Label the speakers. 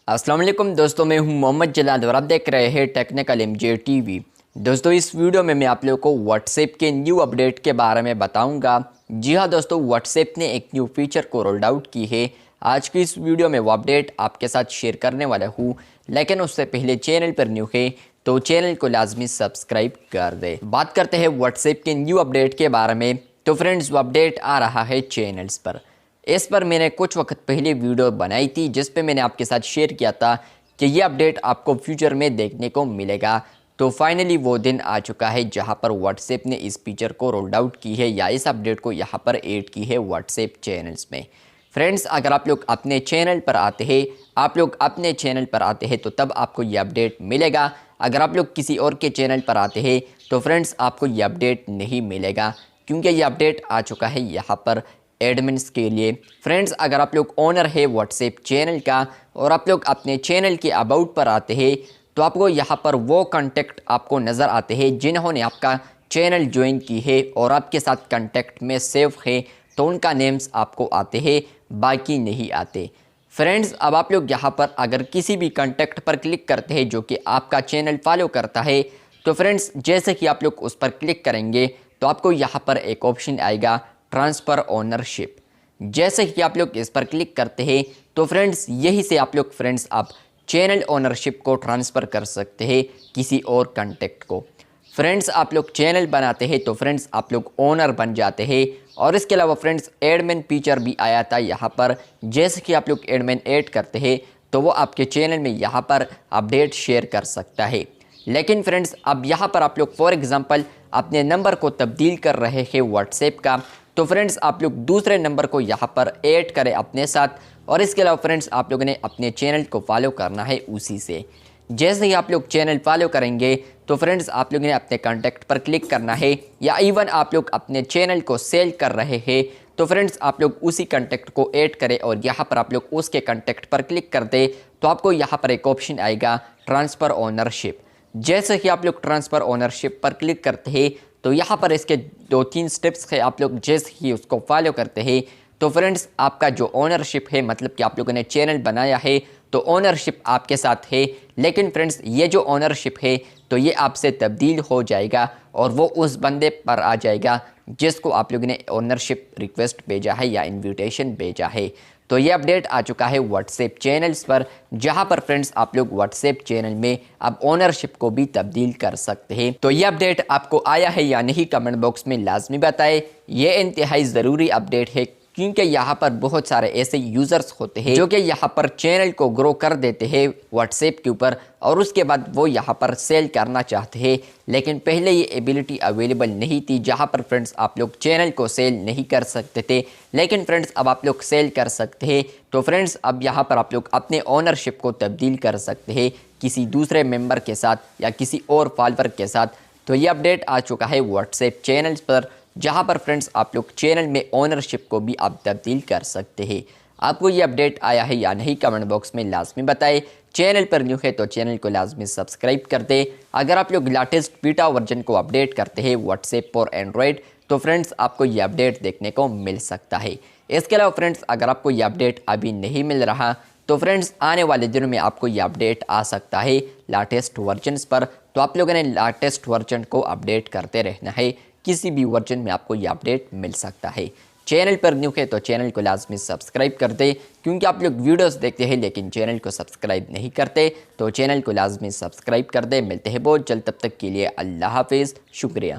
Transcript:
Speaker 1: अस्सलाम वालेकुम दोस्तों, मैं हूं मोहम्मद जलाल और आप देख रहे हैं टेक्निकल एमजे टीवी। दोस्तों, इस वीडियो में मैं आप लोगों को व्हाट्सएप के न्यू अपडेट के बारे में बताऊंगा। जी हां दोस्तों, व्हाट्सएप ने एक न्यू फीचर को रोल्ड आउट की है। आज की इस वीडियो में वो अपडेट आपके साथ शेयर करने वाला हूं, लेकिन उससे पहले चैनल पर न्यू है तो चैनल को लाजमी सब्सक्राइब कर दे। बात करते हैं व्हाट्सएप के न्यू अपडेट के बारे में। तो फ्रेंड्स, वो अपडेट आ रहा है चैनल्स पर। इस पर मैंने कुछ वक्त पहले वीडियो बनाई थी जिस पे मैंने आपके साथ शेयर किया था कि ये अपडेट आपको फ्यूचर में देखने को मिलेगा। तो फाइनली वो दिन आ चुका है जहां पर व्हाट्सएप ने इस फीचर को रोल्ड आउट की है या इस अपडेट को यहां पर ऐड की है व्हाट्सएप चैनल्स में। फ्रेंड्स, अगर आप लोग अपने चैनल पर आते हैं तो तब आपको ये अपडेट मिलेगा। अगर आप लोग किसी और के चैनल पर आते हैं तो फ्रेंड्स आपको ये अपडेट नहीं मिलेगा, क्योंकि ये अपडेट आ चुका है यहाँ पर एडमिन्स के लिए। फ्रेंड्स, अगर आप लोग ओनर है व्हाट्सएप चैनल का और आप लोग अपने चैनल के अबाउट पर आते हैं तो आपको यहाँ पर वो कॉन्टैक्ट आपको नज़र आते हैं जिन्होंने आपका चैनल ज्वाइन की है और आपके साथ कॉन्टैक्ट में सेव है, तो उनका नेम्स आपको आते हैं, बाकी नहीं आते। फ्रेंड्स, अब आप लोग यहाँ पर अगर किसी भी कॉन्टैक्ट पर क्लिक करते हैं जो कि आपका चैनल फॉलो करता है, तो फ्रेंड्स जैसे कि आप लोग उस पर क्लिक करेंगे तो आपको यहाँ पर एक ऑप्शन आएगा ट्रांसफ़र ओनरशिप। जैसे कि आप लोग इस पर क्लिक करते हैं तो फ्रेंड्स यही से आप लोग आप चैनल ओनरशिप को ट्रांसफ़र कर सकते हैं किसी और कॉन्टैक्ट को। फ्रेंड्स, आप लोग चैनल बनाते हैं तो फ्रेंड्स आप लोग ओनर बन जाते हैं। और इसके अलावा फ्रेंड्स एडमिन फीचर भी आया था यहाँ पर। जैसे कि आप लोग एडमिन ऐड करते हैं तो वो आपके चैनल में यहाँ पर अपडेट शेयर कर सकता है। लेकिन फ्रेंड्स अब यहाँ पर आप लोग फॉर एग्ज़ाम्पल अपने नंबर को तब्दील कर रहे हैं व्हाट्सएप का, तो फ्रेंड्स आप लोग दूसरे नंबर को यहाँ पर ऐड करें अपने साथ। और इसके अलावा फ्रेंड्स आप लोगों ने अपने चैनल को फॉलो करना है उसी से। जैसे ही आप लोग चैनल फॉलो करेंगे तो फ्रेंड्स आप लोगों ने अपने कॉन्टैक्ट पर क्लिक करना है, या इवन आप लोग अपने चैनल को सेल कर रहे हैं तो फ्रेंड्स आप लोग उसी कॉन्टैक्ट को ऐड करें और यहाँ पर आप लोग उसके कॉन्टैक्ट पर क्लिक कर दे तो आपको यहाँ पर एक ऑप्शन आएगा ट्रांसफ़र ओनरशिप। जैसे कि आप लोग ट्रांसफ़र ओनरशिप पर क्लिक करते हैं तो यहाँ पर इसके 2-3 स्टेप्स है। आप लोग जैसे ही उसको फॉलो करते हैं तो फ्रेंड्स आपका जो ओनरशिप है, मतलब कि आप लोगों ने चैनल बनाया है तो ओनरशिप आपके साथ है। लेकिन फ्रेंड्स ये जो ओनरशिप है तो ये आपसे तब्दील हो जाएगा और वो उस बंदे पर आ जाएगा जिसको आप लोगों ने ओनरशिप रिक्वेस्ट भेजा है या इन्विटेशन भेजा है। तो ये अपडेट आ चुका है व्हाट्सएप चैनल्स पर, जहां पर फ्रेंड्स आप लोग व्हाट्सएप चैनल में अब ओनरशिप को भी तब्दील कर सकते हैं। तो ये अपडेट आपको आया है या नहीं, कमेंट बॉक्स में लाजमी बताएं। ये इंतहाई ज़रूरी अपडेट है, क्योंकि यहाँ पर बहुत सारे ऐसे यूज़र्स होते हैं जो कि यहाँ पर चैनल को ग्रो कर देते हैं व्हाट्सएप के ऊपर और उसके बाद वो यहाँ पर सेल करना चाहते हैं, लेकिन पहले ये एबिलिटी अवेलेबल नहीं थी जहाँ पर फ्रेंड्स आप लोग चैनल को सेल नहीं कर सकते थे। लेकिन फ्रेंड्स अब आप लोग सेल कर सकते हैं। तो फ्रेंड्स अब यहाँ पर आप लोग अपने ओनरशिप को तब्दील कर सकते हैं किसी दूसरे मेम्बर के साथ या किसी और फॉलोअर के साथ। तो ये अपडेट आ चुका है व्हाट्सएप चैनल्स पर, जहां पर फ्रेंड्स आप लोग चैनल में ओनरशिप को भी आप तब्दील कर सकते हैं। आपको ये अपडेट आया है या नहीं, कमेंट बॉक्स में लाजमी बताएं। चैनल पर न्यू है तो चैनल को लाजमी सब्सक्राइब कर दें। अगर आप लोग लेटेस्ट बीटा वर्जन को अपडेट करते हैं व्हाट्सएप और एंड्रॉयड तो फ्रेंड्स आपको ये अपडेट देखने को मिल सकता है। इसके अलावा फ्रेंड्स अगर आपको ये अपडेट अभी नहीं मिल रहा तो फ्रेंड्स आने वाले दिनों में आपको ये अपडेट आ सकता है लेटेस्ट वर्जन्स पर। तो आप लोगों ने लेटेस्ट वर्जन को अपडेट करते रहना है, किसी भी वर्जन में आपको ये अपडेट मिल सकता है। चैनल पर न्यू है तो चैनल को लाजमी सब्सक्राइब कर दे, क्योंकि आप लोग वीडियोस देखते हैं लेकिन चैनल को सब्सक्राइब नहीं करते। तो चैनल को लाजमी सब्सक्राइब कर दे। मिलते हैं बहुत जल्द, तब तक के लिए अल्लाह हाफिज़, शुक्रिया।